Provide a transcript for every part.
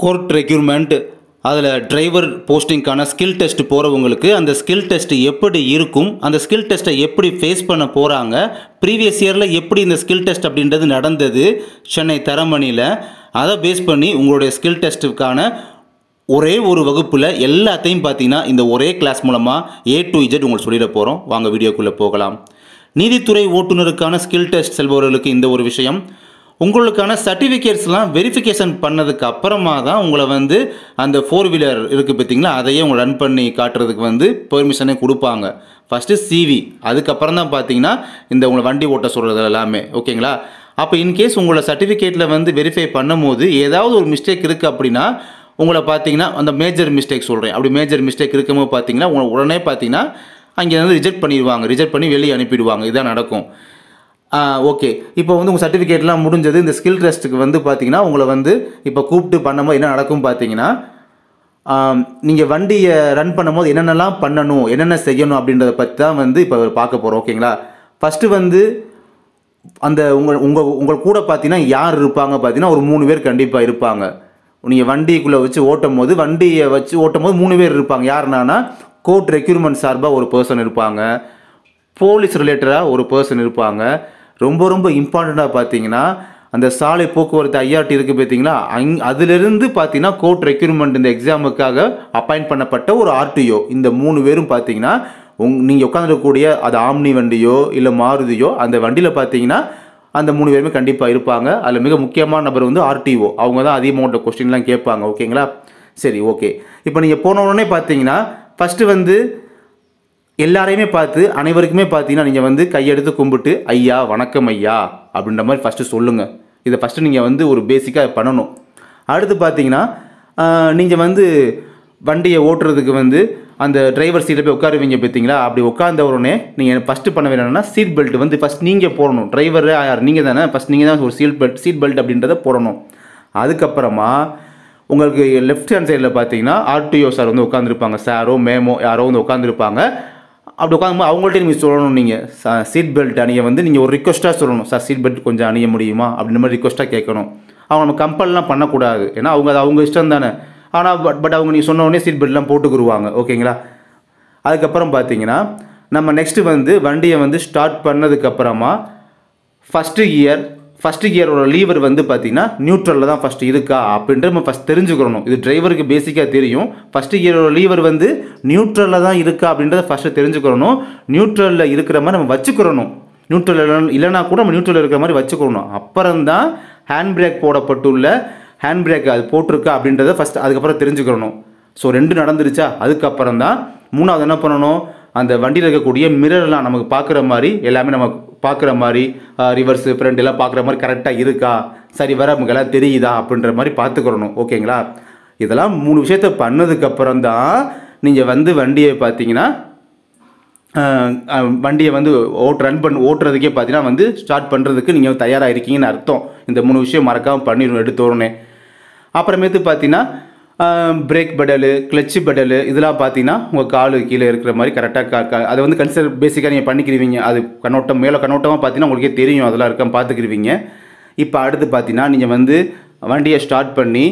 Court requirement அதில் driver போஸ்டிங்கான skill test போகிறவங்களுக்கு அந்த ஸ்கில் டெஸ்ட் எப்படி இருக்கும், அந்த ஸ்கில் டெஸ்ட்டை எப்படி ஃபேஸ் பண்ண போகிறாங்க, ப்ரீவியஸ் இயரில் எப்படி இந்த ஸ்கில் டெஸ்ட் அப்படின்றது நடந்தது சென்னை தரமணியில், அதை பேஸ் பண்ணி உங்களுடைய ஸ்கில் டெஸ்ட்டுக்கான ஒரே ஒரு வகுப்பில் எல்லாத்தையும் பார்த்தீங்கன்னா இந்த ஒரே கிளாஸ் மூலமாக A to Z உங்களுக்கு சொல்லிட போகிறோம். வாங்க வீடியோக்குள்ளே போகலாம். நீதித்துறை ஓட்டுநருக்கான ஸ்கில் டெஸ்ட் செல்பவர்களுக்கு இந்த ஒரு விஷயம், உங்களுக்கான சர்டிஃபிகேட்ஸ்லாம் வெரிஃபிகேஷன் பண்ணதுக்கு அப்புறமா தான் உங்களை வந்து அந்த 4 வீலர் இருக்குது பார்த்தீங்களா, அதையே உங்களை ரன் பண்ணி காட்டுறதுக்கு வந்து பெர்மிஷனே கொடுப்பாங்க. ஃபஸ்ட்டு CV, அதுக்கப்புறம் தான் பார்த்தீங்கன்னா இந்த உங்களை வண்டி ஓட்ட சொல்கிறது எல்லாமே. ஓகேங்களா? அப்போ இன்கேஸ் உங்களோட சர்டிஃபிகேட்டில் வந்து வெரிஃபை பண்ணும்போது ஏதாவது ஒரு மிஸ்டேக் இருக்குது அப்படின்னா உங்களை பார்த்தீங்கன்னா அந்த மேஜர் மிஸ்டேக் சொல்கிறேன், அப்படி மேஜர் மிஸ்டேக் இருக்கும்போது பார்த்தீங்கன்னா உங்களை உடனே பார்த்தீங்கன்னா அங்கே வந்து ரிஜெக்ட் பண்ணிடுவாங்க, ரிஜெக்ட் பண்ணி வெளியே அனுப்பிடுவாங்க. இதுதான் நடக்கும். ஓகே, இப்போ வந்து உங்கள் சர்டிஃபிகேட்லாம் முடிஞ்சது. இந்த ஸ்கில் டெஸ்ட்டுக்கு வந்து பார்த்தீங்கன்னா உங்களை வந்து இப்போ கூப்பிட்டு பண்ணும்போது என்ன நடக்கும் பார்த்தீங்கன்னா, நீங்கள் வண்டியை ரன் பண்ணும்போது என்னென்னலாம் பண்ணணும், என்னென்ன செய்யணும் அப்படின்றத பற்றி தான் வந்து இப்போ பார்க்க போகிறோம். ஓகேங்களா? ஃபஸ்ட்டு வந்து அந்த உங்கள் கூட பார்த்தீங்கன்னா யார் இருப்பாங்க பார்த்தீங்கன்னா ஒரு 3 பேர் கண்டிப்பாக இருப்பாங்க. நீங்கள் வண்டிக்குள்ளே வச்சு வண்டியை வச்சு ஓட்டும் போது 3 பேர் இருப்பாங்க. யாருன்னா கோர்ட் ரெக்யூர்மெண்ட் சார்பாக ஒரு பர்சன் இருப்பாங்க, போலீஸ் ரிலேட்டடாக ஒரு பர்சன் இருப்பாங்க. ரொம்ப ரொம்ப இம்பார்ட்டண்ட்டாக பார்த்தீங்கன்னா அந்த சாலை போக்குவரத்து ஐஆர்டி இருக்குது பார்த்தீங்களா, அதிலிருந்து பார்த்தீங்கன்னா கோர்ட் ரெக்யூர்மெண்ட் இந்த எக்ஸாமுக்காக அப்பாயிண்ட் பண்ணப்பட்ட ஒரு RTO. இந்த 3 பேரும் பார்த்தீங்கன்னா நீங்கள் உட்காந்துருக்கக்கூடிய அது ஆம்னி வண்டியோ இல்லை மாருதியோ அந்த வண்டியில் பார்த்தீங்கன்னா அந்த 3 பேருமே கண்டிப்பாக இருப்பாங்க. அதில் மிக முக்கியமான நபர் வந்து RTO. அவங்க தான் அதிகமான கொஸ்டின்லாம் கேட்பாங்க. ஓகேங்களா? சரி, ஓகே. இப்போ நீங்கள் போன உடனே பார்த்தீங்கன்னா ஃபஸ்ட்டு வந்து எல்லாரையுமே பார்த்து அனைவருக்குமே பார்த்தீங்கன்னா நீங்கள் வந்து கையெடுத்து கும்பிட்டு ஐயா வணக்கம் ஐயா அப்படின்ற மாதிரி ஃபஸ்ட்டு சொல்லுங்கள். இதை ஃபஸ்ட்டு நீங்கள் வந்து ஒரு பேசிக்காக பண்ணணும். அடுத்து பார்த்தீங்கன்னா நீங்கள் வந்து வண்டியை ஓட்டுறதுக்கு வந்து அந்த டிரைவர் சீட்டில் போய் உட்காருவீங்க பார்த்தீங்களா, அப்படி உட்கார்ந்த உடனே நீங்கள் ஃபஸ்ட்டு பண்ண வேணும்னா சீட் பெல்ட் வந்து ஃபஸ்ட் நீங்கள் போடணும். டிரைவர் யார், நீங்கள் தானே, ஃபஸ்ட் நீங்கள் தான் ஒரு சீட் பெல்ட் அப்படின்றத போடணும். அதுக்கப்புறமா உங்களுக்கு லெஃப்ட் ஹேண்ட் சைடில் பார்த்தீங்கன்னா RTO சார் வந்து உட்காந்துருப்பாங்க, சாரோ மேமோ யாரோ வந்து உட்காந்துருப்பாங்க. அப்படி உட்காந்தும்போது அவங்கள்ட்ட நீங்கள் சொல்லணும், நீங்கள் சீட் பெல்ட் அணிய வந்து நீங்கள் ஒரு ரிக்வஸ்ட்டாக சொல்லணும், சார் சீட் பெல்ட் கொஞ்சம் அணிய முடியுமா அப்படின்ற மாதிரி ரிக்வஸ்ட்டாக கேட்கணும். அவங்க நம்ம கம்பல்லாம் பண்ணக்கூடாது, ஏன்னா அவங்க இஷ்டம் தானே. ஆனால் பட் அவங்க நீங்கள் சொன்ன உடனே சீட் பெல்ட்லாம் போட்டுக்குருவாங்க. ஓகேங்களா? அதுக்கப்புறம் பார்த்தீங்கன்னா நம்ம நெக்ஸ்ட்டு வந்து வண்டியை வந்து ஸ்டார்ட் பண்ணதுக்கப்புறமா ஃபஸ்ட்டு கியரோட லீவர் வந்து பார்த்தீங்கன்னா நியூட்ரலில் தான் ஃபஸ்ட்டு இருக்கா அப்படின்ட்டு நம்ம ஃபஸ்ட் தெரிஞ்சுக்கிறணும். இது டிரைவருக்கு பேசிக்காக தெரியும். ஃபஸ்ட்டு கியரோட லீவர் வந்து நியூட்ரலில் தான் இருக்கா அப்படின்றத ஃபஸ்ட்டு தெரிஞ்சுக்கிறணும். நியூட்ரலில் இருக்கிற மாதிரி நம்ம வச்சுக்கிறணும். நியூட்ரல் இல்லைனா கூட நம்ம நியூட்ரலில் இருக்கிற மாதிரி வச்சுக்கணும். அப்புறம்தான் ஹேண்ட் பிரேக் போடப்பட்டுள்ள ஹேண்ட் பிரேக் அது போட்டிருக்கா அப்படின்றத ஃபஸ்ட் அதுக்கப்புறம் தெரிஞ்சுக்கிறணும். ஸோ 2 நடந்துருச்சா, அதுக்கப்புறம் தான் 3வது என்ன பண்ணணும், அந்த வண்டியில் இருக்கக்கூடிய மிரர்லாம் நமக்கு பார்க்குற மாதிரி எல்லாமே நம்ம பார்க்குற மாதிரி ரிவர்ஸு ஃப்ரண்ட் எல்லாம் பார்க்குற மாதிரி கரெக்டாக இருக்கா, சரி வர நமக்கு எல்லாம் தெரியுதா அப்படின்ற மாதிரி பார்த்துக்கிறணும். ஓகேங்களா? இதெல்லாம் 3 விஷயத்த பண்ணதுக்கப்புறம் தான் நீங்கள் வந்து வண்டியை பார்த்தீங்கன்னா வண்டியை வந்து ஓட்டுறதுக்கே பார்த்தீங்கன்னா வந்து ஸ்டார்ட் பண்ணுறதுக்கு நீங்கள் தயாராக இருக்கீங்கன்னு அர்த்தம். இந்த 3 விஷயம் மறக்காமல் பண்ணிடணும் எடுத்தோடனே. அப்புறமேட்டு பார்த்தீங்கன்னா பிரேக் பெடலு, கிளச்சு பெடலு இதெல்லாம் பார்த்தீங்கன்னா உங்கள் காலு கீழே இருக்கிற மாதிரி கரெக்டாக அதை வந்து கன்சிடர் பேசிக்காக நீங்கள் பண்ணிக்கிடுவீங்க. அது கண்ணோட்டமாக பார்த்தீங்கன்னா உங்களுக்கே தெரியும், அதெல்லாம் இருக்க பார்த்துக்கிடுவீங்க. இப்போ அடுத்து பார்த்தீங்கன்னா நீங்கள் வந்து வண்டியை ஸ்டார்ட் பண்ணி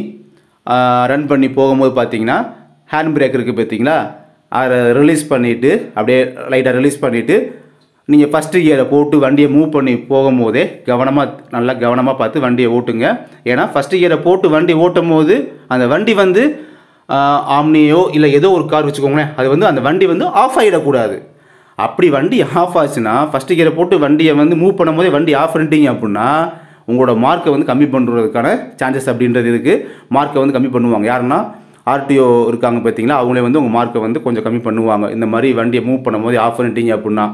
ரன் பண்ணி போகும்போது பார்த்தீங்கன்னா ஹேண்ட் பிரேக் இருக்குது பார்த்தீங்களா, அதை ரிலீஸ் பண்ணிவிட்டு அப்படியே லைட்டாக ரிலீஸ் பண்ணிவிட்டு நீங்கள் ஃபஸ்ட்டு கியரை போட்டு வண்டியை மூவ் பண்ணி போகும்போதே நல்லா கவனமாக பார்த்து வண்டியை ஓட்டுங்க. ஏன்னா ஃபஸ்ட்டு கியரை போட்டு வண்டி ஓட்டும் போது அந்த வண்டி வந்து ஆம்னியோ இல்லை ஏதோ ஒரு கார் வச்சுக்கோங்களேன், அது வந்து அந்த வண்டி வந்து ஆஃப் ஆகிடக்கூடாது. அப்படி வண்டி ஆஃப் ஆச்சுன்னா ஃபஸ்ட்டு கியரை போட்டு வண்டியை வந்து மூவ் பண்ணும் போதே வண்டி ஆஃப் பண்ணிட்டீங்க அப்படின்னா உங்களோட மார்க்கை வந்து கம்மி பண்ணுறதுக்கான சான்சஸ் அப்படின்றது இருக்குது. மார்க்கை வந்து கம்மி பண்ணுவாங்க. யாருன்னா RTO இருக்காங்க பார்த்தீங்களா, அவங்களே வந்து உங்கள் மார்க்கை வந்து கொஞ்சம் கம்மி பண்ணுவாங்க இந்த மாதிரி வண்டியை மூவ் பண்ணும் போது ஆஃப் பண்ணிட்டீங்க அப்படின்னா.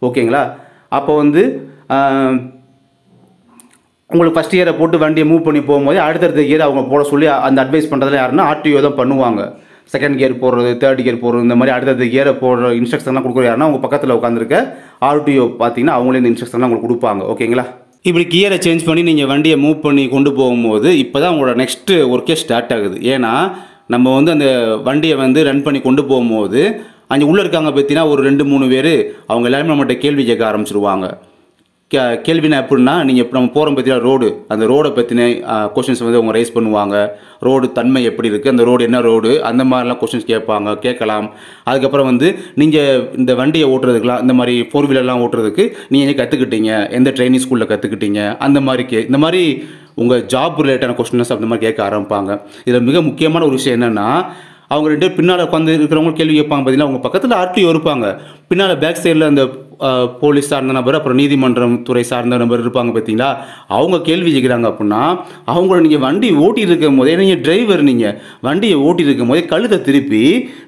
ஓகேங்களா? அப்போ வந்து உங்களுக்கு ஃபஸ்ட் கியரை போட்டு வண்டியை மூவ் பண்ணி போகும்போது அடுத்தடுத்த கியர் அவங்க போட சொல்லி அந்த அட்வைஸ் பண்ணுறதுல யாருன்னா RTO தான் பண்ணுவாங்க. செகண்ட் கியர் போடுறது, தேர்ட் கியர் போடுறது, இந்த மாதிரி அடுத்தடுத்த கியரை போடுற இன்ஸ்ட்ரக்ஷன்லாம் கொடுக்குறது யாருன்னா உங்கள் பக்கத்தில் உட்காந்துருக்க RTO பார்த்தீங்கன்னா அவங்களே இந்த இன்ஸ்ட்ரக்ஷன்லாம் உங்களுக்கு கொடுப்பாங்க. ஓகேங்களா? இப்படி கியரை சேஞ்ச் பண்ணி நீங்கள் வண்டியை மூவ் பண்ணி கொண்டு போகும்போது இப்போ தான் உங்களோட நெக்ஸ்ட்டு ஒர்க்கே ஸ்டார்ட் ஆகுது. ஏன்னா நம்ம வந்து அந்த வண்டியை வந்து ரன் பண்ணி கொண்டு போகும்போது அங்கே உள்ளே இருக்காங்க பார்த்தீங்கன்னா ஒரு 2-3 பேர் அவங்க எல்லாருமே நம்மகிட்ட கேள்வி கேட்க ஆரம்பிச்சிருவாங்க. கேள்வினா எப்படின்னா, நீங்கள் இப்போ நம்ம போகிறோம் பார்த்தீங்கன்னா ரோடு, அந்த ரோடை பற்றின கொஷின்ஸ் வந்து அவங்க ரைஸ் பண்ணுவாங்க. ரோடு தன்மை எப்படி இருக்குது, அந்த ரோடு என்ன ரோடு, அந்த மாதிரிலாம் கொஷின்ஸ் கேட்கலாம். அதுக்கப்புறம் வந்து நீங்கள் இந்த வண்டியை ஓட்டுறதுக்குலாம், இந்த மாதிரி 4 வீலர்லாம் ஓட்டுறதுக்கு நீங்கள் எங்கே கற்றுக்கிட்டீங்க, எந்த ட்ரைனிங் ஸ்கூலில் கற்றுக்கிட்டீங்க, அந்த மாதிரி இந்த மாதிரி உங்கள் ஜாப் ரிலேட்டான கொஸ்டின்ஸ் அந்த மாதிரி கேட்க ஆரம்பிப்பாங்க. இதில் மிக முக்கியமான ஒரு விஷயம் என்னென்னா, அவங்க 2 பேர் பின்னால் உட்காந்து இருக்கிறவங்க கேள்வி கேட்பாங்க பார்த்தீங்கன்னா, அவங்க பக்கத்தில் ஆர்டிஓ இருப்பாங்க, பின்னால் பேக் சைடில் அந்த போலீஸ் சார்ந்த நபர், அப்புறம் நீதிமன்றம் துறை சார்ந்த நபர் இருப்பாங்க பார்த்தீங்களா. அவங்க கேள்வி கேட்குறாங்க அப்படின்னா, அவங்கள நீங்கள் வண்டி ஓட்டிகிட்டு இருக்கும் போதே, நீங்கள் டிரைவர், நீங்கள் வண்டியை ஓட்டிகிட்டு இருக்கும் போதே கழுத்தை திருப்பி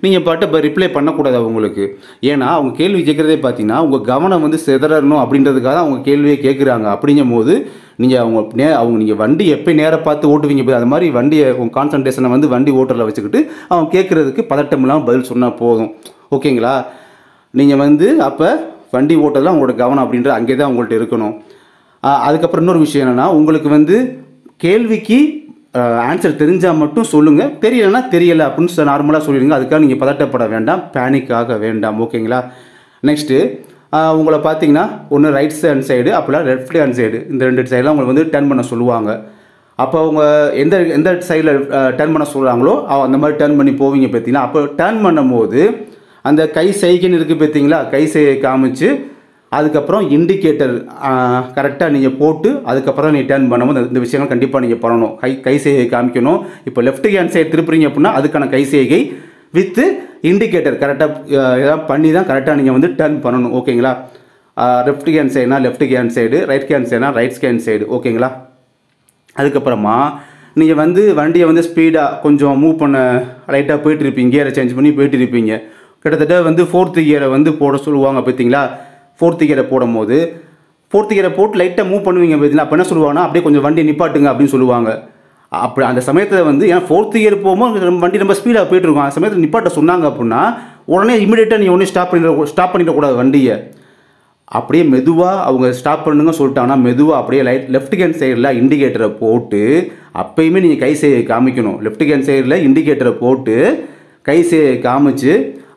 நீங்கள் பாட்டு ரிப்ளை பண்ணக்கூடாது அவங்களுக்கு. ஏன்னா அவங்க கேள்வி கேட்குறதே பார்த்தீங்கன்னா, உங்கள் கவனம் வந்து சிதறணும் அப்படின்றதுக்காக அவங்க கேள்வியை கேட்குறாங்க. அப்படிங்கும் போது நீங்கள் அவங்க நீங்கள் வண்டி எப்போ நேராக பார்த்து ஓட்டுவீங்க போது அது மாதிரி வண்டியை உங்கள் கான்சன்ட்ரேஷனை வந்து வண்டி ஓட்டரில் வச்சுக்கிட்டு அவங்க கேட்குறதுக்கு பதட்டம் இல்லாமல் பதில் சொன்னால் போதும். ஓகேங்களா? நீங்கள் வந்து அப்போ வண்டி ஓட்டலாம் உங்களோட கவனம் அப்படின்ற அங்கே தான் உங்கள்கிட்ட இருக்கணும். அதுக்கப்புறம் இன்னொரு விஷயம் என்னென்னா, உங்களுக்கு வந்து கேள்விக்கு ஆன்சர் தெரிஞ்சால் மட்டும் சொல்லுங்கள், தெரியலைன்னா தெரியலை அப்படின்னு நார்மலாக சொல்லிடுங்க. அதுக்காக நீங்கள் பதட்டப்பட வேண்டாம், பேனிக் ஆக வேண்டாம். ஓகேங்களா? நெக்ஸ்ட்டு உங்களை பார்த்தீங்கன்னா ஒன்று ரைட் ஹேண்ட் சைடு, அப்போலாம் லெஃப்ட் ஹேண்ட் சைடு, இந்த 2 சைடெலாம் உங்களை வந்து டர்ன் பண்ண சொல்லுவாங்க. அப்போ அவங்க எந்த சைடில் டர்ன் பண்ண சொல்கிறாங்களோ அந்த மாதிரி டர்ன் பண்ணி போவீங்க பார்த்தீங்கன்னா. அப்போ டர்ன் பண்ணும்போது அந்த கை சைக்கின்னு இருக்குது பார்த்தீங்களா, கை சைகை காமிச்சு அதுக்கப்புறம் இண்டிகேட்டர் கரெக்டாக நீங்கள் போட்டு அதுக்கப்புறம் நீங்கள் டர்ன் பண்ணும்போது இந்த விஷயங்கள் கண்டிப்பாக நீங்கள் பண்ணணும். கை சைகை காமிக்கணும். இப்போ லெஃப்ட் ஹேண்ட் சைடு திருப்புறீங்க அப்படின்னா அதுக்கான கை சைகை வித்து இண்டிகேட்டர் கரெக்டாக எதாவது பண்ணி தான் கரெக்டாக நீங்கள் வந்து டர்ன் பண்ணணும். ஓகேங்களா? லெஃப்ட் ஹேண்ட் சைடுனா left hand side, right hand சைடுனா ரைட் ஹேண்ட் சைடு. ஓகேங்களா? அதுக்கப்புறமா நீங்கள் வந்து வண்டியை வந்து ஸ்பீடாக கொஞ்சம் மூவ் பண்ண ரைட்டாக போயிட்டுருப்பீங்க, கியரை சேஞ்ச் பண்ணி போயிட்டுருப்பீங்க. கிட்டத்தட்ட வந்து 4th கியரை வந்து போட சொல்லுவாங்க பார்த்தீங்களா. 4th கியரை போடும் போது 4th கியரை போட்டு லைட்டாக மூவ் பண்ணுவீங்க பார்த்தீங்களா. அப்போ என்ன சொல்லுவாங்கன்னா, அப்படியே கொஞ்சம் வண்டி நிப்பாட்டுங்க அப்படின்னு சொல்லுவாங்க. அப்படி அந்த சமயத்தில் வந்து ஏன்னா 4th கியர் போகும்போது வண்டி ரொம்ப ஸ்பீடாக போயிட்டுருக்கோம். அந்த சமயத்தில் நிப்பாட்ட சொன்னாங்க அப்படின்னா உடனே இமீடியட்டாக நீங்கள் உடனே ஸ்டாப் பண்ணிடக்கூடாது வண்டியை. அப்படியே மெதுவாக அவங்க ஸ்டாப் பண்ணுங்க சொல்லிட்டாங்கன்னா மெதுவாக அப்படியே லெஃப்ட் ஹேண்ட் சைடில் இண்டிகேட்டரை போட்டு அப்போயுமே நீங்கள் கை செய்ய காமிக்கணும். லெஃப்ட் ஹேண்ட் சைடில் இண்டிகேட்டரை போட்டு கை செய்ய காமிச்சு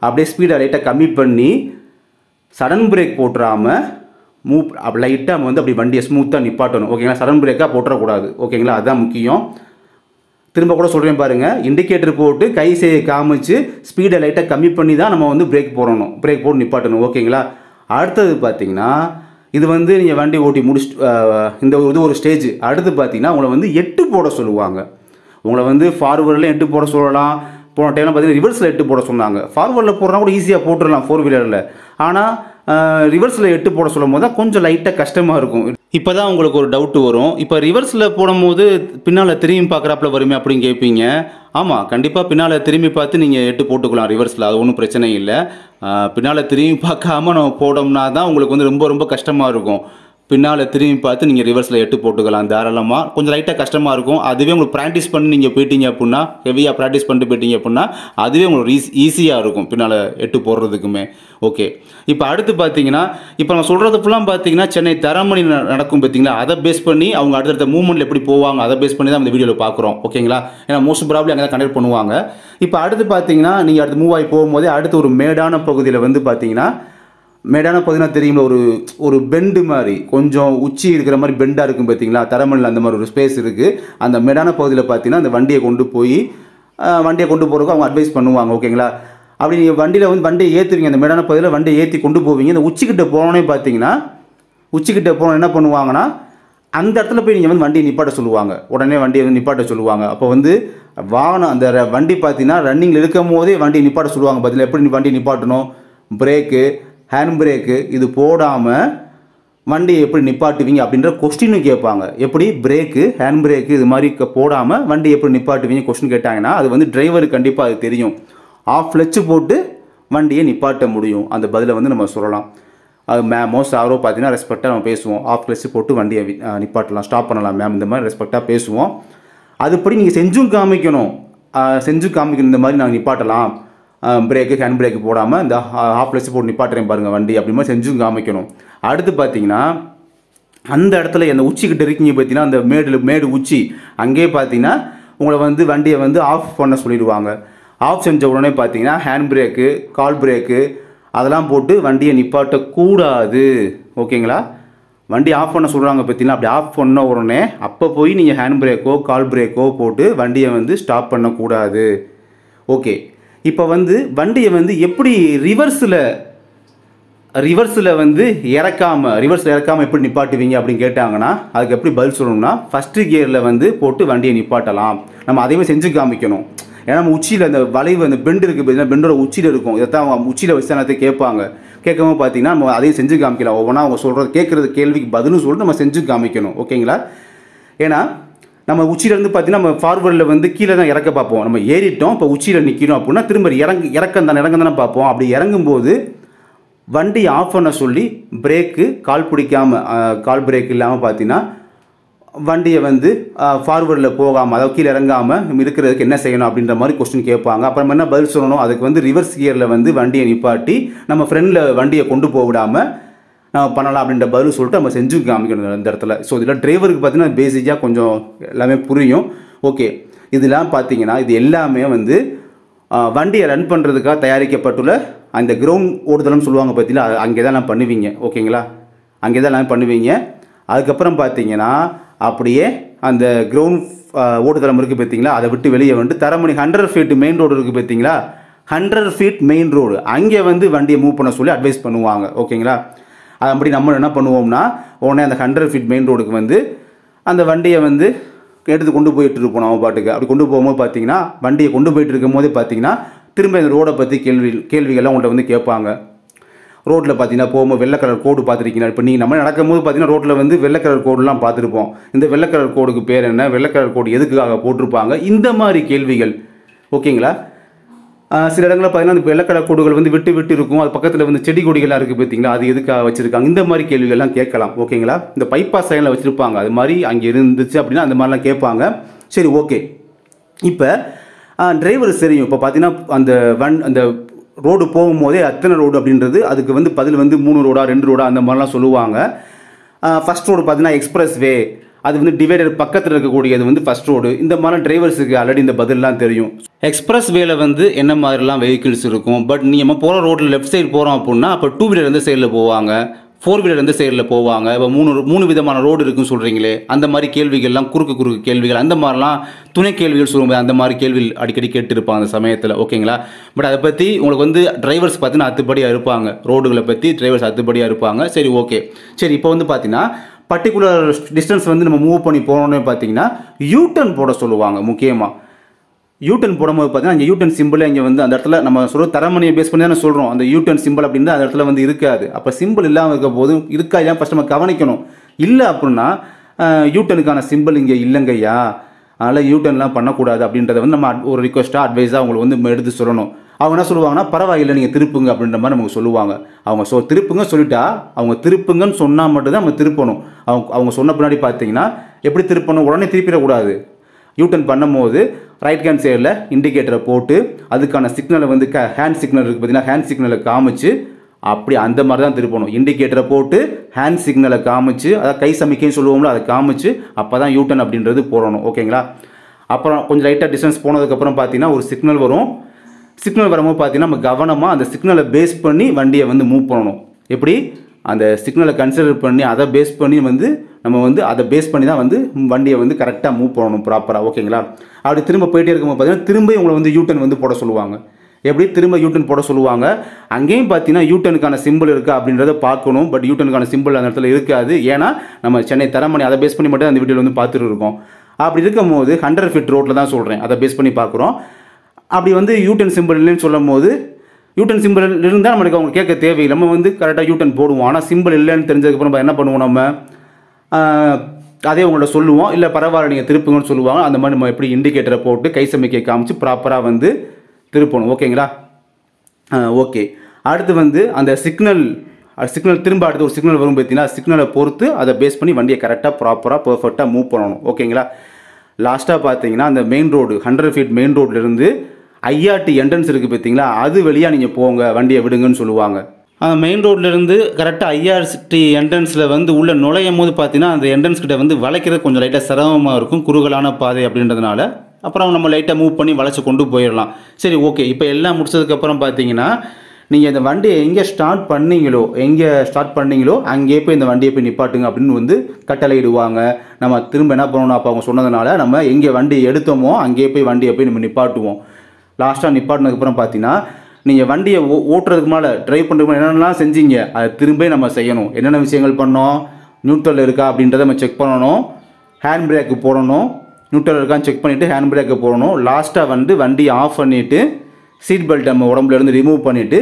அப்படியே ஸ்பீடை லைட்டாக கம்மி பண்ணி சடன் பிரேக் போட்டுறாமல் லைட்டாக நம்ம வந்து அப்படி வண்டியை ஸ்மூத்தாக நிப்பாட்டணும். ஓகேங்களா? சடன் பிரேக்காக போட்டுறக்கூடாது. ஓகேங்களா? அதுதான் முக்கியம். திரும்ப கூட சொல்கிறேன் பாருங்கள், இண்டிகேட்டர் போட்டு கை செய்ய காமிச்சு ஸ்பீடை லைட்டாக கம்மி பண்ணி தான் நம்ம வந்து பிரேக் போடணும், பிரேக் போட்டு நிப்பாட்டணும். ஓகேங்களா? அடுத்தது பார்த்தீங்கன்னா, இது வந்து நீங்கள் வண்டி ஓட்டி முடிச்சுட்டு இது ஒரு ஸ்டேஜ். அடுத்து பார்த்தீங்கன்னா உங்களை வந்து 8 போட சொல்லுவாங்க. உங்களை வந்து ஃபார்வர்டில் 8 போட சொல்லலாம். போன டைமில் பார்த்தீங்கன்னா ரிவர்ஸில் 8 போட சொன்னாங்க. ஃபார்வர்டில் போடுறா கூட ஈஸியாக போட்டுடலாம் 4 வீலரில். ஆனால் ரிவர்ஸில் 8 போட சொல்லும் போது தான் கொஞ்சம் லைட்டாக கஷ்டமாக இருக்கும். இப்போ தான் உங்களுக்கு ஒரு டவுட் வரும், இப்போ ரிவர்ஸில் போடும்போது பின்னால் திரும்பி பார்க்குறாப்புல வருமே அப்படின்னு கேட்பீங்க. ஆமாம், கண்டிப்பாக பின்னால் திரும்பி பார்த்து நீங்கள் 8 போட்டுக்கலாம் ரிவர்ஸில், அது ஒன்றும் பிரச்சனை இல்லை. பின்னால் திரும்பி பார்க்காம நம்ம போடோம்னா தான் உங்களுக்கு வந்து ரொம்ப ரொம்ப கஷ்டமாக இருக்கும். பின்னால் திரும்பி பார்த்து நீங்கள் ரிவர்ஸில் 8 போட்டுக்கலாம் தாராளமாக. கொஞ்சம் லைட்டாக கஷ்டமாக இருக்கும். அதுவே உங்களுக்கு ப்ராக்டிஸ் பண்ணி நீங்கள் போயிட்டீங்க அப்படின்னா, ஹெவியாக ப்ராக்டிஸ் பண்ணிட்டு போயிட்டீங்க அப்படின்னா அதுவே உங்களுக்கு ஈஸியாக இருக்கும் பின்னால் 8 போடுறதுக்குமே. ஓகே, இப்போ அடுத்து பார்த்தீங்கன்னா, இப்போ நம்ம சொல்கிறது ஃபுல்லாக பார்த்தீங்கன்னா சென்னை தரமணி நடக்கும் பார்த்தீங்களா, அதை பேஸ் பண்ணி அவங்க அடுத்தடுத்த மூவ்மெண்ட்டில் எப்படி போவாங்க அதை பேஸ் பண்ணி தான் இந்த வீடியோவில் பார்க்குறோம். ஓகேங்களா? ஏன்னா மோஸ்ட் ப்ராப்ளம் அங்கே தான் கனெக்ட் பண்ணுவாங்க. இப்போ அடுத்து பார்த்தீங்கன்னா, நீங்கள் அடுத்து மூவ் ஆகி போகும்போதே அடுத்து ஒரு மேடான பகுதியில் வந்து பார்த்தீங்கன்னா, மேடான பகுதினா தெரியுமா, ஒரு பெண்டு மாதிரி கொஞ்சம் உச்சி இருக்கிற மாதிரி பெண்டாக இருக்கும் பார்த்தீங்களா, தரமணில் அந்த மாதிரி ஒரு ஸ்பேஸ் இருக்குது. அந்த மேடான பகுதியில் பார்த்தீங்கன்னா அந்த வண்டியை கொண்டு போகிறதுக்கு அவங்க அட்வைஸ் பண்ணுவாங்க. ஓகேங்களா? அப்படி நீங்கள் வண்டியில் வந்து வண்டியை ஏற்றுவீங்க, அந்த மேடான பகுதியில் வண்டியை ஏற்றி கொண்டு போவீங்க. இந்த உச்சிக்கிட்ட போனோன்னே பார்த்தீங்கன்னா, உச்சிக்கிட்ட போனோம் என்ன பண்ணுவாங்கன்னா, அந்த இடத்துல போய் நீங்கள் வந்து வண்டியை நிப்பாட்ட சொல்லுவாங்க. உடனே வண்டியை வந்து நிப்பாட்ட சொல்லுவாங்க. அப்போ வந்து வாகனம் அந்த வண்டி பார்த்தீங்கன்னா ரன்னிங்கில் இருக்கும் போதே வண்டியை நிப்பாட்ட சொல்லுவாங்க. பதில் எப்படி வண்டி நிப்பாட்டணும், பிரேக்கு, ஹேண்ட் பிரேக்கு இது போடாமல் வண்டியை எப்படி நிப்பாட்டுவீங்க அப்படின்ற கொஸ்டினும் கேட்பாங்க. எப்படி பிரேக்கு, ஹேண்ட் பிரேக்கு இது மாதிரி போடாமல் வண்டி எப்படி நிப்பாட்டுவீங்க கொஸ்டின் கேட்டாங்கன்னா, அது வந்து டிரைவருக்கு கண்டிப்பாக அது தெரியும். ஆஃப் கிளட்ச் போட்டு வண்டியை நிப்பாட்ட முடியும். அந்த பதிலை வந்து நம்ம சொல்லலாம். அது மேமோ சாரோ பார்த்தீங்கன்னா ரெஸ்பெக்டாக நம்ம பேசுவோம். ஆஃப் கிளட்ச் போட்டு வண்டியை நிப்பாட்டலாம், ஸ்டாப் பண்ணலாம் மேம், இந்த மாதிரி ரெஸ்பெக்டாக பேசுவோம். அதுபடி நீங்கள் செஞ்சும் காமிக்கணும். இந்த மாதிரி நாங்கள் நிப்பாட்டலாம், பிரேக்கு ஹேண்ட் பிரேக்கு போடாமல் இந்த ஆஃப் கிளட்ச் போட்டு நிப்பாட்டுறேன் பாருங்கள் வண்டி, அப்படி மாதிரி செஞ்சும் காமிக்கணும். அடுத்து பார்த்தீங்கன்னா, அந்த இடத்துல அந்த உச்சிக்கிட்ட இருக்கீங்க பார்த்தீங்கன்னா, அந்த மேடு உச்சி அங்கேயே பார்த்தீங்கன்னா உங்களை வந்து வண்டியை வந்து ஆஃப் பண்ண சொல்லிடுவாங்க. ஆஃப் செஞ்ச உடனே பார்த்தீங்கன்னா ஹேண்ட் பிரேக்கு, கால் பிரேக்கு அதெல்லாம் போட்டு வண்டியை நிப்பாட்டக்கூடாது. ஓகேங்களா? வண்டி ஆஃப் பண்ண சொல்கிறாங்க பார்த்தீங்கன்னா, அப்படி ஆஃப் பண்ண உடனே அப்போ போய் நீங்கள் ஹேண்ட் பிரேக்கோ கால் பிரேக்கோ போட்டு வண்டியை வந்து ஸ்டாப் பண்ணக்கூடாது. ஓகே, இப்போ வந்து வண்டியை வந்து எப்படி ரிவர்ஸில் வந்து ரிவர்ஸில் இறக்காமல் எப்படி நிப்பாட்டுவீங்க அப்படின்னு கேட்டாங்கன்னா, அதுக்கு எப்படி பதில் சொல்லணும்னா, ஃபஸ்ட்டு கியரில் வந்து போட்டு வண்டியை நிப்பாட்டலாம். நம்ம அதையுமே செஞ்சு காமிக்கணும். ஏன்னா நம்ம உச்சியில் அந்த வளைவு அந்த பெண்டு இருக்குது பார்த்தீங்கன்னா, பெண்டோட உச்சியில் இருக்கும். இதைத்தான் அவங்க உச்சியில் வச்சு தான் கேட்பாங்க. கேட்கவும் பார்த்தீங்கன்னா நம்ம அதையும் செஞ்சு காமிக்கலாம். ஒவ்வொன்றா அவங்க சொல்கிறது கேட்குறது கேள்விக்கு பதிலும் சொல்லிட்டு நம்ம செஞ்சு காமிக்கணும். ஓகேங்களா? ஏன்னா நம்ம உச்சியிலேருந்து பார்த்தீங்கன்னா நம்ம ஃபார்வர்டில் வந்து கீழே தான் இறக்க பார்ப்போம். நம்ம ஏறிட்டோம், இப்போ உச்சியில் நிற்கணும் அப்படின்னா திரும்ப இறக்கம் தானே பார்ப்போம். அப்படி இறங்கும்போது வண்டி ஆஃப் பண்ண சொல்லி பிரேக்கு கால் பிரேக் இல்லாமல் பார்த்தீங்கன்னா வண்டியை வந்து ஃபார்வர்டில் போகாமல், அதாவது கீழே இறங்காமல் இருக்கிறதுக்கு என்ன செய்யணும் அப்படின்ற மாதிரி கொஸ்டின் கேட்பாங்க. அப்புறம் என்ன பதில் சொல்லணும், அதுக்கு வந்து ரிவர்ஸ் கியரில் வந்து வண்டியை நிப்பாட்டி நம்ம ஃப்ரெண்டில் வண்டியை கொண்டு போக விடாமல் நம்ம பண்ணலாம் அப்படின்ற பதில் சொல்லிட்டு நம்ம செஞ்சு காமிக்கணும் இந்த இடத்துல. ஸோ இதில் டிரைவருக்கு பார்த்தீங்கன்னா பேசிக்காக கொஞ்சம் எல்லாமே புரியும். ஓகே, இதெல்லாம் பார்த்தீங்கன்னா இது எல்லாமே வந்து வண்டியை ரன் பண்ணுறதுக்காக தயாரிக்கப்பட்டுள்ள அந்த கிரவுண்ட் ஓடுதல்னு சொல்லுவாங்க பார்த்தீங்களா, அங்கே தான் நான் பண்ணுவீங்க. ஓகேங்களா? அங்கே தான் நான் பண்ணுவீங்க. அதுக்கப்புறம் பார்த்தீங்கன்னா அப்படியே அந்த கிரவுண்ட் ஓடுதளம் இருக்குது பார்த்தீங்களா, அதை விட்டு வெளியே வந்து தரமணி 100 ஃபீட் மெயின் ரோடு இருக்குது பார்த்தீங்களா, 100 ஃபீட் மெயின் ரோடு அங்கே வந்து வண்டியை மூவ் பண்ண சொல்லி அட்வைஸ் பண்ணுவாங்க. ஓகேங்களா? அப்படி நம்ம என்ன பண்ணுவோம்னா, உடனே அந்த 100 ஃபீட் மெயின் ரோடுக்கு வந்து அந்த வண்டியை வந்து எடுத்து கொண்டு போயிட்டு இருப்போம் நம்ம பாட்டுக்கு. அப்படி கொண்டு போகும்போது பார்த்தீங்கன்னா வண்டியை கொண்டு போயிட்டு இருக்கும் போதே பார்த்தீங்கன்னா திரும்ப இந்த ரோடை பற்றி கேள்விகள்லாம் உங்கள்கிட்ட வந்து கேட்பாங்க. ரோட்டில் பார்த்தீங்கன்னா போகும்போது வெள்ளை கலர் கோடு பார்த்துருக்கீங்களா? இப்போ நீங்கள் நம்ம நடக்கும்போது பார்த்தீங்கன்னா ரோட்டில் வந்து வெள்ளை கலர் கோடுலாம் பார்த்துருப்போம். இந்த வெள்ளை கலர் கோடுக்கு பேர் என்ன, வெள்ளை கலர் கோடு எதுக்காக போட்டிருப்பாங்க, இந்த மாதிரி கேள்விகள். ஓகேங்களா? சில இடங்களில் பார்த்தீங்கன்னா இந்த வெள்ளை கலர் கோடுகள் வந்து விட்டு இருக்கும். அது பக்கத்தில் வந்து செடி கொடிகள்லாம் இருக்குது பார்த்தீங்களா, அது எதுக்காக வச்சுருக்காங்க, இந்த மாதிரி கேள்விகள்லாம் கேட்கலாம். ஓகேங்களா? இந்த பைபாஸ் லைனில் வச்சுருப்பாங்க, அது மாதிரி அங்கே இருந்துச்சு அப்படின்னா அந்த மாதிரிலாம் கேட்பாங்க. சரி, ஓகே. இப்போ டிரைவர் தெரியும். இப்போ பார்த்தீங்கன்னா அந்த ரோடு போகும்போதே அத்தனை ரோடு அப்படின்றது அதுக்கு வந்து பதில் வந்து 3 ரோடா 2 ரோடா அந்த மாதிரிலாம் சொல்லுவாங்க. ஃபஸ்ட் ரோடு பார்த்தீங்கன்னா எக்ஸ்பிரஸ் வே, அது வந்து டிவைடர் பக்கத்தில் இருக்கக்கூடியது வந்து ஃபஸ்ட் ரோடு. இந்த மாதிரி டிரைவர்ஸுக்கு ஆல்ரெடி இந்த பதிலெலாம் தெரியும். எக்ஸ்பிரஸ் வேல வந்து என்ன மாதிரிலாம் வெஹிக்கிள்ஸ் இருக்கும். பட் நம்ம போகிற ரோட்டில் லெஃப்ட் சைடு போகிறோம் அப்படின்னா அப்போ 2 வீலர் எந்த சைடில் போவாங்க, 4 வீலர் எந்த சைடில் போவாங்க, இப்போ 3 விதமான ரோடு இருக்குன்னு சொல்கிறீங்களே, அந்த மாதிரி கேள்விகள்லாம் குறுக்கு கேள்விகள், அந்த மாதிரிலாம் துணை கேள்விகள் சொல்லும்போது அந்த மாதிரி கேள்விகள் அடிக்கடி கேட்டுருப்பாங்க அந்த சமயத்தில். ஓகேங்களா? பட் அதை பற்றி உங்களுக்கு வந்து டிரைவர்ஸ் பார்த்தீங்கன்னா அத்துப்படியாக இருப்பாங்க. ரோடுகளை பற்றி டிரைவர்ஸ் அத்துப்படியாக இருப்பாங்க. சரி, ஓகே. சரி, இப்போ வந்து பார்த்தீங்கன்னா பர்டிகுலர் டிஸ்டன்ஸ் வந்து நம்ம மூவ் பண்ணி போனோன்னே பார்த்தீங்கன்னா யூட்டர்ன் போட சொல்லுவாங்க. முக்கியமாக யூட்டர்ன் போடும்போது பார்த்தீங்கன்னா இங்கே யூட்டர்ன் சிம்பிள் இங்கே வந்து அந்த இடத்துல நம்ம தரமணியை பேஸ் பண்ணி தானே சொல்கிறோம். அந்த யூட்டர்ன் சிம்பிள் அப்படின்னா அந்த இடத்துல வந்து இருக்காது. அப்போ சிம்பிள் இல்லாமல் இருக்க போதும் இருக்கா இல்லையா ஃபஸ்ட் நம்ம கவனிக்கணும். இல்லை அப்படின்னா யூட்டர்னுக்கான சிம்பிள் இங்கே இல்லைங்கய்யா, அதனால் யூட்டர்ன்லாம் பண்ணக்கூடாது அப்படின்றத வந்து நம்ம ஒரு ரிக்வஸ்ட்டாக அட்வைஸாக அவங்களுக்கு வந்து எடுத்து சொல்லணும். அவங்க என்ன சொல்லுவாங்கன்னா பரவாயில்லை நீங்கள் திருப்புங்க அப்படின்ற மாதிரி நமக்கு சொல்லுவாங்க. அவங்க திருப்புங்க சொல்லிட்டா அவங்க திருப்புங்கன்னு சொன்னால் மட்டும்தான் நம்ம திருப்பணும். அவங்க சொன்ன பின்னாடி பார்த்தீங்கன்னா எப்படி திருப்பணும், உடனே திருப்பிடக்கூடாது. யூட்டர்ன் பண்ணும்போது ரைட் ஹேண்ட் சைடில் இண்டிகேட்டரை போட்டு அதுக்கான சிக்னலை வந்து ஹேண்ட் சிக்னல் இருக்குது பார்த்தீங்கன்னா, ஹேண்ட் சிக்னலை காமிச்சு அப்படி அந்த மாதிரி தான் திருப்பணும். இண்டிகேட்டரை போட்டு ஹேண்ட் சிக்னலை காமிச்சு, அதாவது கை சமிக்கைன்னு சொல்லுவோம்ல, அதை காமிச்சு அப்போ தான் யூட்டர்ன் அப்படின்றது போடணும். ஓகேங்களா? அப்புறம் கொஞ்சம் லைட்டாக டிஸ்டன்ஸ் போனதுக்கப்புறம் பார்த்தீங்கன்னா ஒரு சிக்னல் வரும். சிக்னல் வரும்போது பார்த்தீங்கன்னா நம்ம கவனமாக அந்த சிக்னலை பேஸ் பண்ணி வண்டியை வந்து மூவ் பண்ணணும். எப்படி அந்த சிக்னலை கன்சிடர் பண்ணி அதை பேஸ் பண்ணி வந்து நம்ம வந்து அதை பேஸ் பண்ணி தான் வந்து வண்டியை வந்து கரெக்டாக மூவ் பண்ணணும் ப்ராப்பராக. ஓகேங்களா? அப்படி திரும்ப போயிட்டே இருக்கும்போது பார்த்தீங்கன்னா திரும்ப உங்களை வந்து யூட்டர்ன் வந்து போட சொல்லுவாங்க. எப்படி திரும்ப யூட்டர்ன் போட சொல்லுவாங்க. அங்கேயும் பார்த்தீங்கன்னா யூட்டர்னுக்கான சிம்பிள் இருக்கா அப்படின்றத பார்க்கணும். பட் யூட்டர்னுக்கான சிம்பிள் அந்த இடத்துல இருக்காது. ஏன்னா நம்ம சென்னை தரமணி அதை பேஸ் பண்ணி மட்டும் அந்த வீடியோவில் வந்து பார்த்துட்டு இருக்கோம். அப்படி இருக்கும் போது 100 ஃபீட் ரோட்டில் தான் சொல்கிறேன், அதை பேஸ் பண்ணி பார்க்குறோம். அப்படி வந்து யூட்டர்ன் சிம்பிள் இல்லைன்னு சொல்லும் போது யூட்டர்ன் சிம்பிள் இருந்தால் நம்மளுக்கு அவங்க கேட்க தேவையில்லை, நம்ம வந்து கரெக்டாக யூட்டர்ன் போடுவோம். ஆனால் சிம்பிள் இல்லைன்னு தெரிஞ்சதுக்கப்புறம் என்ன பண்ணுவோம், நம்ம அதே உங்கள்ட்ட சொல்லுவோம். இல்லை பரவாயில்ல நீங்கள் திருப்புங்கன்னு சொல்லுவாங்க. அந்த மாதிரி நம்ம எப்படி இண்டிகேட்டரை போட்டு கை சமிக்கை காமிச்சு ப்ராப்பராக வந்து திருப்பணும். ஓகேங்களா? ஓகே. அடுத்து வந்து அந்த சிக்னல் திரும்ப அடுத்து ஒரு சிக்னல் வரும் பார்த்தீங்கன்னா, சிக்னலை பொறுத்து அதை பேஸ் பண்ணி வண்டியை கரெக்டாக ப்ராப்பராக பர்ஃபெக்டாக மூவ் பண்ணணும். ஓகேங்களா? லாஸ்ட்டாக பார்த்தீங்கன்னா அந்த மெயின் ரோடு 100 ஃபீட் மெயின் ரோட்லேருந்து ஐஆர்டி என்ட்ரன்ஸ் இருக்குது பார்த்தீங்களா, அது வழியாக நீங்கள் போங்க, வண்டியை விடுங்கன்னு சொல்லுவாங்க. மெயின் ரோட்லேருந்து கரெக்டாக ஐஆர்டி என்ட்ரன்ஸில் வந்து உள்ளே நுழையும் போது பார்த்தீங்கன்னா அந்த என்ட்ரன்ஸ் கிட்ட வந்து வளைக்கிறது கொஞ்சம் லைட்டாக சிரமமாக இருக்கும், குறுகலான பாதை அப்படின்றதுனால. அப்புறம் நம்ம லைட்டாக மூவ் பண்ணி வளைச்சி கொண்டு போயிடலாம். சரி, ஓகே. இப்போ எல்லாம் முடிச்சதுக்கப்புறம் பார்த்தீங்கன்னா நீங்கள் இந்த வண்டியை எங்கே ஸ்டார்ட் பண்ணீங்களோ அங்கேயே போய் இந்த வண்டியை போய் நிப்பாட்டுங்க அப்படின்னு வந்து கட்டளையிடுவாங்க. நம்ம திரும்ப என்ன பண்ணணும், அப்போ அவங்க சொன்னதுனால நம்ம எங்கே வண்டியை எடுத்தோமோ அங்கேயே போய் வண்டியை போய் நம்ம நிப்பாட்டுவோம். லாஸ்ட்டாக நிப்பாட்டினதுக்கப்புறம் பார்த்தீங்கன்னா நீங்கள் வண்டியை ஓட்டுறதுக்கு மேலே ட்ரைவ் பண்ணுறதுக்கு மேலே என்னென்னலாம் செஞ்சீங்க அதை திரும்ப நம்ம செய்யணும். என்னென்ன விஷயங்கள் பண்ணோம், நியூட்ரல் இருக்கா அப்படின்றத நம்ம செக் பண்ணணும், ஹேண்ட் பிரேக்கு போடணும், நியூட்ரல் இருக்கான்னு செக் பண்ணிவிட்டு ஹேண்ட் பிரேக்கை போடணும். லாஸ்ட்டாக வந்து வண்டியை ஆஃப் பண்ணிவிட்டு சீட் பெல்ட் நம்ம உடம்புலேருந்து ரிமூவ் பண்ணிவிட்டு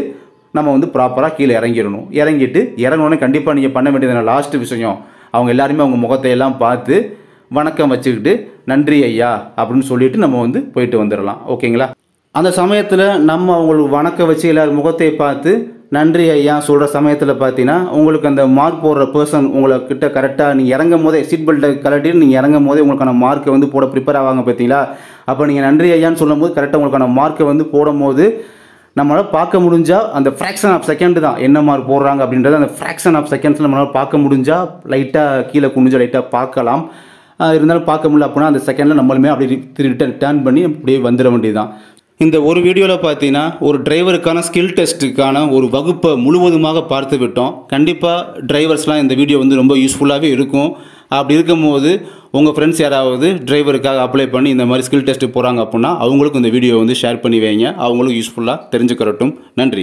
நம்ம வந்து ப்ராப்பராக கீழே இறங்கிடணும். இறங்கினோடனே கண்டிப்பாக நீங்கள் பண்ண வேண்டியது லாஸ்ட்டு விஷயம், அவங்க எல்லாருமே அவங்க முகத்தை எல்லாம் பார்த்து வணக்கம் வச்சுக்கிட்டு நன்றி ஐயா அப்படின்னு சொல்லிட்டு நம்ம வந்து போயிட்டு வந்துடலாம். ஓகேங்களா? அந்த சமயத்தில் நம்ம அவங்களுக்கு வணக்கம் வச்சு எல்லாரும் முகத்தை பார்த்து நன்றி ஐயா சொல்கிற சமயத்தில் பார்த்தீங்கன்னா உங்களுக்கு அந்த மார்க் போடுற பர்சன் உங்கள்கிட்ட கரெக்டாக நீங்கள் இறங்கும் போதே சீட் பெல்ட்டை கலட்டிட்டு நீங்கள் இறங்கும் போதே உங்களுக்கான மார்க்கை வந்து போட ப்ரிப்பேர் ஆவாங்க பார்த்தீங்களா? அப்போ நீங்கள் நன்றி ஐயான்னு சொல்லும் போது கரெக்டாக உங்களுக்கான மார்க்கை வந்து போடும் போது நம்மளால் பார்க்க முடிஞ்சால் அந்த ஃப்ராக்ஷன் ஆஃப் செகண்ட் தான் என்ன மார்க் போடுறாங்க அப்படின்றது. அந்த ஃப்ராக்ஷன் ஆஃப் செகண்ட்ஸில் நம்மளால் பார்க்க முடிஞ்சால் லைட்டாக கீழே குனிஞ்சா லைட்டாக பார்க்கலாம். இருந்தாலும் பார்க்க முடியல அப்படின்னா அந்த செகண்டில் நம்மளுமே அப்படியே ரிட்டர்ன் பண்ணி அப்படியே வந்துட வேண்டியதுதான். இந்த ஒரு வீடியோவில் பார்த்தீங்கன்னா ஒரு டிரைவருக்கான ஸ்கில் டெஸ்ட்டுக்கான ஒரு வகுப்பை முழுவதுமாக பார்த்து விட்டோம். கண்டிப்பாக டிரைவர்ஸ்லாம் இந்த வீடியோ வந்து ரொம்ப யூஸ்ஃபுல்லாகவே இருக்கும். அப்படி இருக்கும்போது உங்கள் ஃப்ரெண்ட்ஸ் யாராவது டிரைவருக்காக அப்ளை பண்ணி இந்த மாதிரி ஸ்கில் டெஸ்ட்டு போகிறாங்க அப்படின்னா அவங்களுக்கும் இந்த வீடியோ வந்து ஷேர் பண்ணி வைங்க, அவங்களும் யூஸ்ஃபுல்லாக தெரிஞ்சுக்கிறட்டும். நன்றி.